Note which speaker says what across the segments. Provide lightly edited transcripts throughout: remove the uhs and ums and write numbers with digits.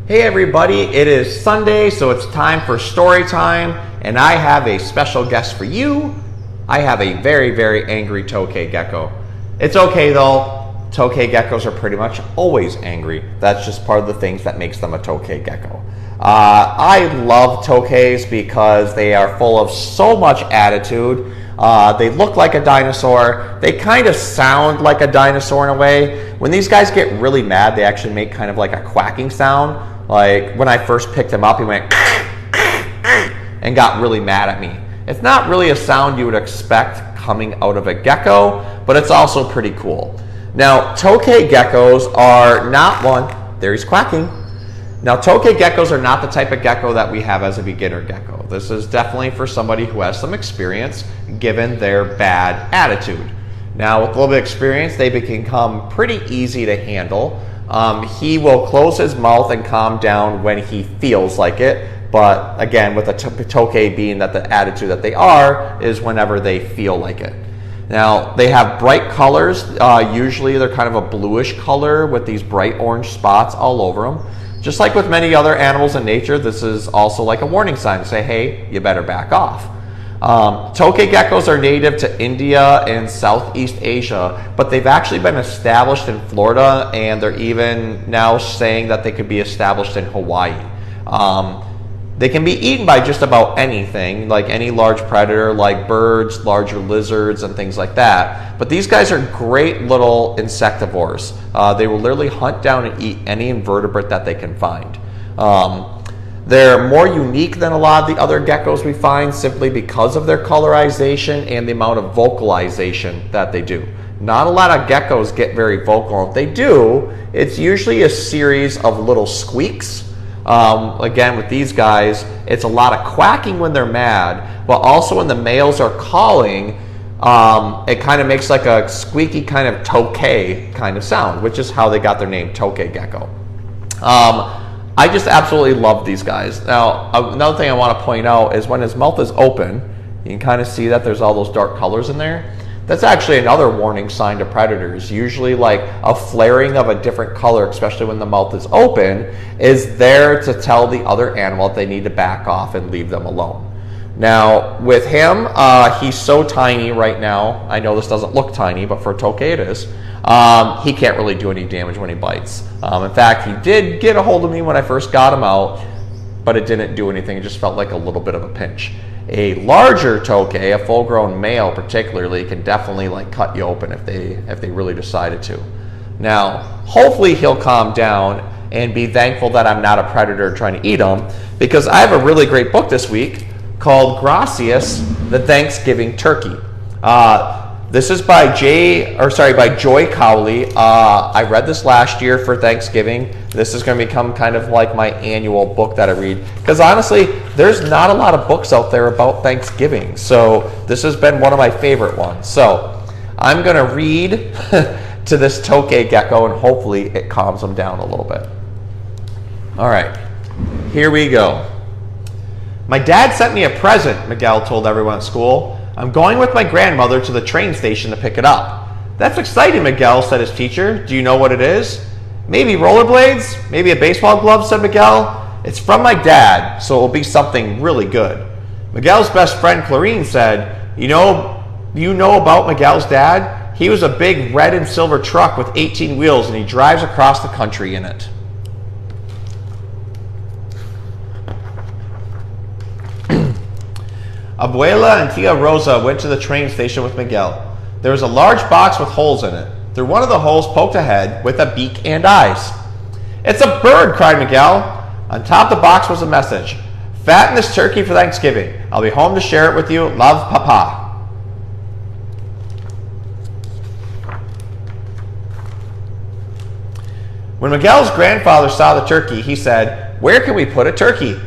Speaker 1: Hey everybody, it is Sunday, so it's time for story time, and I have a special guest for you. I have a very, very angry Tokay gecko. It's okay though, Tokay geckos are pretty much always angry. That's just part of the things that makes them a Tokay gecko. I love Tokays because they are full of so much attitude. They look like a dinosaur. They kind of sound like a dinosaur in a way. When these guys get really mad, they actually make kind of like a quacking sound. Like when I first picked him up, he went and got really mad at me. It's not really a sound you would expect coming out of a gecko, but it's also pretty cool. Now, Tokay geckos are not one, there he's quacking. Now, Tokay geckos are not the type of gecko that we have as a beginner gecko. This is definitely for somebody who has some experience given their bad attitude. Now, with a little bit of experience, they become pretty easy to handle. He will close his mouth and calm down when he feels like it. But again, with a Tokay being that the attitude that they are is whenever they feel like it. Now, they have bright colors. Usually they're kind of a bluish color with these bright orange spots all over them. Just like with many other animals in nature, this is also like a warning sign to say, hey, you better back off. Tokay geckos are native to India and Southeast Asia, but they've actually been established in Florida, and they're even now saying that they could be established in Hawaii. They can be eaten by just about anything, like any large predator, like birds, larger lizards, and things like that. But these guys are great little insectivores. They will literally hunt down and eat any invertebrate that they can find. They're more unique than a lot of the other geckos we find simply because of their colorization and the amount of vocalization that they do. Not a lot of geckos get very vocal. If they do, it's usually a series of little squeaks. Again, with these guys, it's a lot of quacking when they're mad, but also when the males are calling, it kind of makes like a squeaky kind of Tokay kind of sound, which is how they got their name, Tokay gecko. I just absolutely love these guys. Now, another thing I want to point out is when his mouth is open, you can kind of see that there's all those dark colors in there. That's actually another warning sign to predators. Usually like a flaring of a different color, especially when the mouth is open, is there to tell the other animal that they need to back off and leave them alone. Now, with him, he's so tiny right now. I know this doesn't look tiny, but for Tokay it is. He can't really do any damage when he bites. In fact, he did get a hold of me when I first got him out, but it didn't do anything. It just felt like a little bit of a pinch. A larger Tokay, a full-grown male particularly, can definitely like cut you open if they really decided to. Now, hopefully he'll calm down and be thankful that I'm not a predator trying to eat him, because I have a really great book this week called Gracias the Thanksgiving Turkey. This is by Joy Cowley. I read this last year for Thanksgiving. This is going to become kind of like my annual book that I read. Because honestly, there's not a lot of books out there about Thanksgiving. So this has been one of my favorite ones. So I'm going to read to this Tokay gecko, and hopefully it calms him down a little bit. All right, here we go. My dad sent me a present, Miguel told everyone at school. I'm going with my grandmother to the train station to pick it up. That's exciting, Miguel, said his teacher. Do you know what it is? Maybe rollerblades? Maybe a baseball glove, said Miguel. It's from my dad, so it will be something really good. Miguel's best friend, Clarine, said, You know about Miguel's dad? He was a big red and silver truck with 18 wheels, and he drives across the country in it. Abuela and Tia Rosa went to the train station with Miguel. There was a large box with holes in it. Through one of the holes poked a head with a beak and eyes. It's a bird, cried Miguel. On top of the box was a message. Fatten this turkey for Thanksgiving. I'll be home to share it with you. Love, Papa. When Miguel's grandfather saw the turkey, he said, Where can we put a turkey?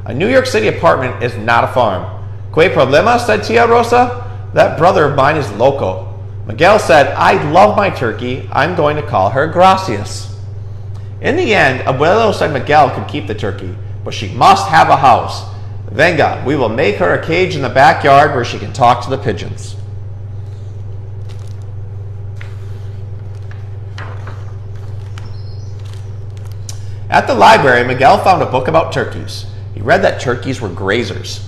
Speaker 1: A New York City apartment is not a farm. ¿Qué problema? Said Tia Rosa. That brother of mine is loco. Miguel said, I love my turkey. I'm going to call her Gracias. In the end, Abuelo said Miguel could keep the turkey, but she must have a house. Venga, we will make her a cage in the backyard where she can talk to the pigeons. At the library, Miguel found a book about turkeys. He read that turkeys were grazers.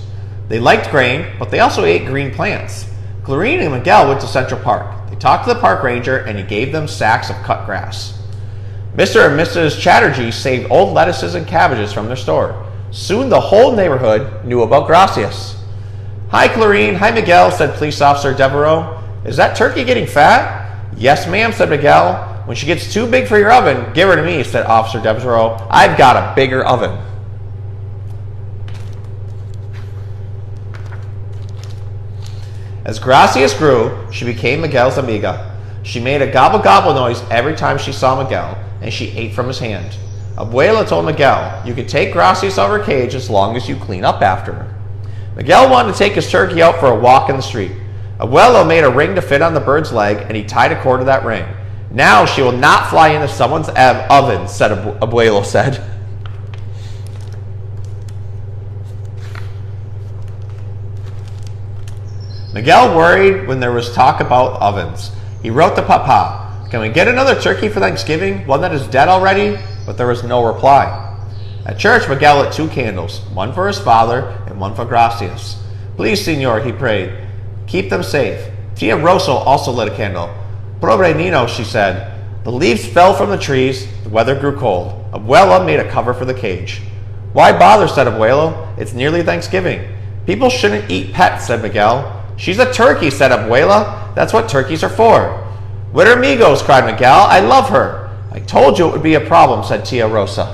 Speaker 1: They liked grain, but they also ate green plants. Clarine and Miguel went to Central Park. They talked to the park ranger, and he gave them sacks of cut grass. Mr. and Mrs. Chatterjee saved old lettuces and cabbages from their store. Soon the whole neighborhood knew about Gracias. "Hi, Clarine. Hi, Miguel," said Police Officer Devereaux. "Is that turkey getting fat?" "Yes, ma'am," said Miguel. "When she gets too big for your oven, give her to me," said Officer Devereaux. "I've got a bigger oven." As Gracias grew, she became Miguel's amiga. She made a gobble-gobble noise every time she saw Miguel, and she ate from his hand. Abuela told Miguel, "You can take Gracias out of her cage as long as you clean up after her." Miguel wanted to take his turkey out for a walk in the street. Abuelo made a ring to fit on the bird's leg, and he tied a cord to that ring. "Now she will not fly into someone's oven," Abuelo said. Miguel worried when there was talk about ovens. He wrote to Papa, "Can we get another turkey for Thanksgiving, one that is dead already?" But there was no reply. At church, Miguel lit 2 candles, one for his father and one for Gracias. "Please, Senor," he prayed, "keep them safe." Tia Rosa also lit a candle. "Pobre Nino," she said. The leaves fell from the trees, the weather grew cold. Abuela made a cover for the cage. "Why bother," said Abuelo. "It's nearly Thanksgiving." "People shouldn't eat pets," said Miguel. "She's a turkey," said Abuela. "That's what turkeys are for." "With her amigos," cried Miguel. "I love her." "I told you it would be a problem," said Tia Rosa.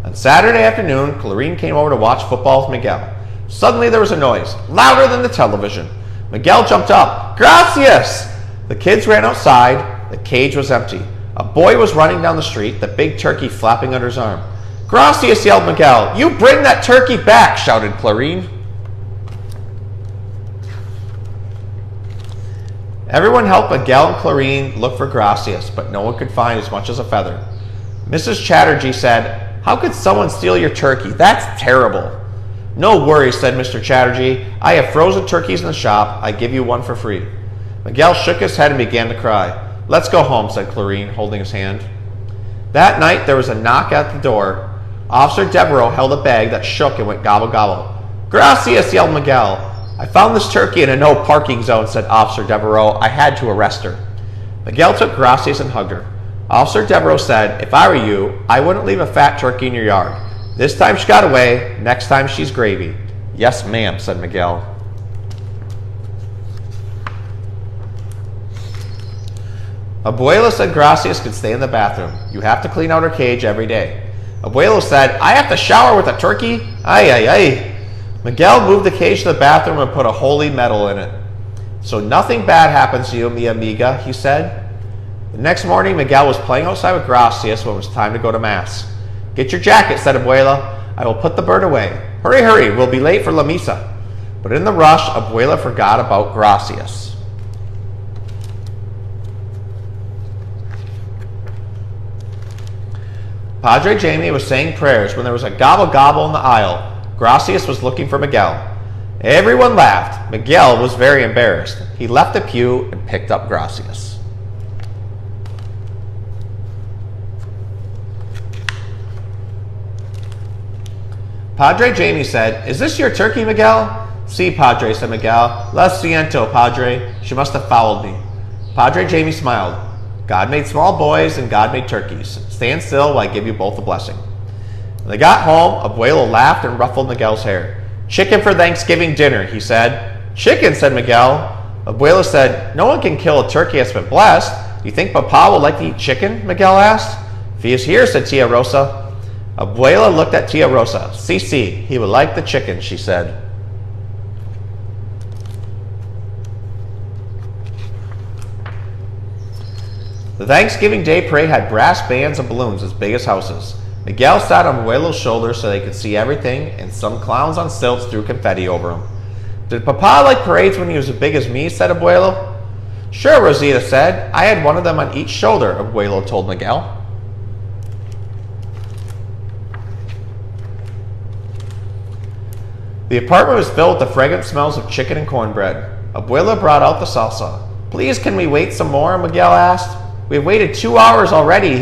Speaker 1: On Saturday afternoon, Clarine came over to watch football with Miguel. Suddenly there was a noise, louder than the television. Miguel jumped up. "Gracias!" The kids ran outside. The cage was empty. A boy was running down the street, the big turkey flapping under his arm. "Gracias!" yelled Miguel. "You bring that turkey back!" shouted Clarine. Everyone helped Miguel and Clarine look for Gracias, but no one could find as much as a feather. Mrs. Chatterjee said, "How could someone steal your turkey? That's terrible." "No worries," said Mr. Chatterjee. "I have frozen turkeys in the shop. I give you one for free." Miguel shook his head and began to cry. "Let's go home," said Clarine, holding his hand. That night there was a knock at the door. Officer Devereaux held a bag that shook and went gobble gobble. "Gracias!" yelled Miguel. "I found this turkey in a no parking zone," said Officer Devereaux. "I had to arrest her." Miguel took Gracias and hugged her. Officer Devereaux said, "If I were you, I wouldn't leave a fat turkey in your yard. This time she got away, next time she's gravy." "Yes, ma'am," said Miguel. Abuela said Gracias could stay in the bathroom. "You have to clean out her cage every day." Abuelo said, "I have to shower with a turkey? Ay, ay, ay." Miguel moved the cage to the bathroom and put a holy medal in it. "So nothing bad happens to you, mi amiga," he said. The next morning, Miguel was playing outside with Gracias when it was time to go to Mass. "Get your jacket," said Abuela. "I will put the bird away. Hurry, hurry, we'll be late for La Misa." But in the rush, Abuela forgot about Gracias. Padre Jamie was saying prayers when there was a gobble-gobble in the aisle. Gracias was looking for Miguel. Everyone laughed. Miguel was very embarrassed. He left the pew and picked up Gracias. Padre Jamie said, "Is this your turkey, Miguel?" "Si, Padre," said Miguel. "Lo siento, Padre. She must have fouled me." Padre Jamie smiled. "God made small boys and God made turkeys. Stand still while I give you both a blessing." When they got home, Abuelo laughed and ruffled Miguel's hair. "Chicken for Thanksgiving dinner," he said. "Chicken," said Miguel. Abuelo said, "No one can kill a turkey that's been blessed. Do you think Papa would like to eat chicken?" Miguel asked. "If he is here," said Tia Rosa. Abuela looked at Tia Rosa. "Si, he would like the chicken," she said. The Thanksgiving Day parade had brass bands and balloons as big as houses. Miguel sat on Abuelo's shoulder so they could see everything, and some clowns on stilts threw confetti over him. "Did Papa like parades when he was as big as me?" said Abuelo. "Sure," Rosita said. "I had one of them on each shoulder," Abuelo told Miguel. The apartment was filled with the fragrant smells of chicken and cornbread. Abuela brought out the salsa. Please, can we wait some more? Miguel asked. We've waited 2 hours already,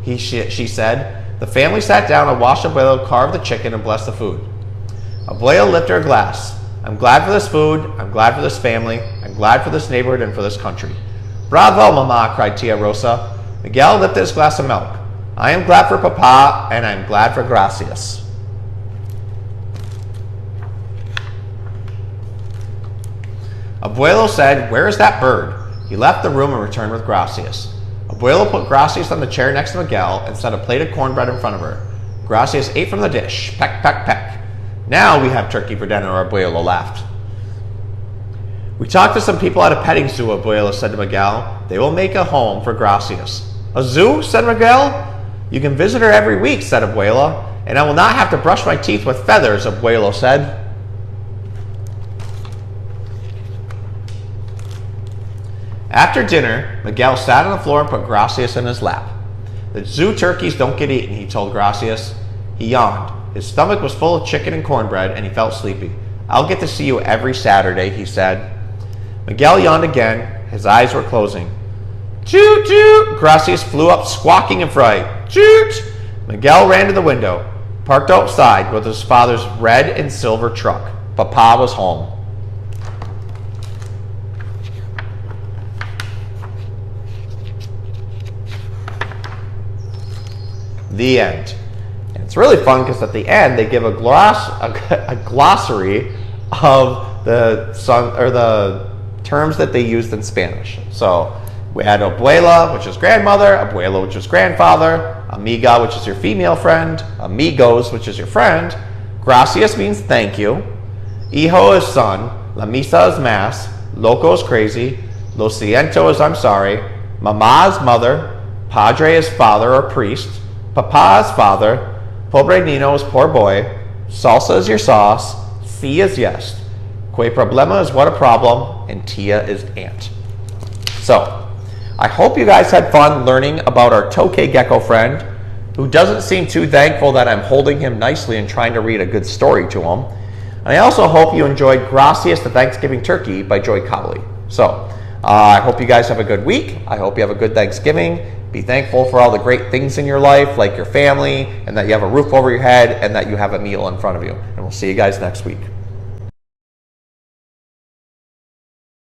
Speaker 1: she said. The family sat down and watched Abuelo carve the chicken and bless the food. Abuelo lifted her glass. I'm glad for this food. I'm glad for this family. I'm glad for this neighborhood and for this country. Bravo, Mama, cried Tia Rosa. Miguel lifted his glass of milk. I am glad for Papa, and I'm glad for Gracias. Abuelo said, where is that bird? He left the room and returned with Gracias. Abuelo put Gracias on the chair next to Miguel and set a plate of cornbread in front of her. Gracias ate from the dish. Peck, peck, peck. Now we have turkey for dinner, Abuelo laughed. We talked to some people at a petting zoo, Abuelo said to Miguel. They will make a home for Gracias. A zoo? Said Miguel. You can visit her every week, said Abuela, and I will not have to brush my teeth with feathers, Abuelo said. After dinner, Miguel sat on the floor and put Gracias in his lap. The zoo turkeys don't get eaten, he told Gracias. He yawned. His stomach was full of chicken and cornbread, and he felt sleepy. I'll get to see you every Saturday, he said. Miguel yawned again. His eyes were closing. Toot, toot! Gracias flew up, squawking in fright. Toot! Miguel ran to the window, parked outside with his father's red and silver truck. Papa was home. The end. And it's really fun because at the end they give a glossary of the terms that they used in Spanish. So we had abuela, which is grandmother, abuelo, which is grandfather, amiga, which is your female friend, amigos, which is your friend, gracias means thank you, hijo is son, la misa is mass, loco is crazy, lo siento is I'm sorry, mama is mother, padre is father or priest, papa is father, pobre nino is poor boy, salsa is your sauce, si is yes, que problema is what a problem, and tia is aunt. So, I hope you guys had fun learning about our Tokay Gecko friend, who doesn't seem too thankful that I'm holding him nicely and trying to read a good story to him. And I also hope you enjoyed Gracias the Thanksgiving Turkey by Joy Cowley. So, I hope you guys have a good week. I hope you have a good Thanksgiving. Be thankful for all the great things in your life, like your family, and that you have a roof over your head, and that you have a meal in front of you. And we'll see you guys next week.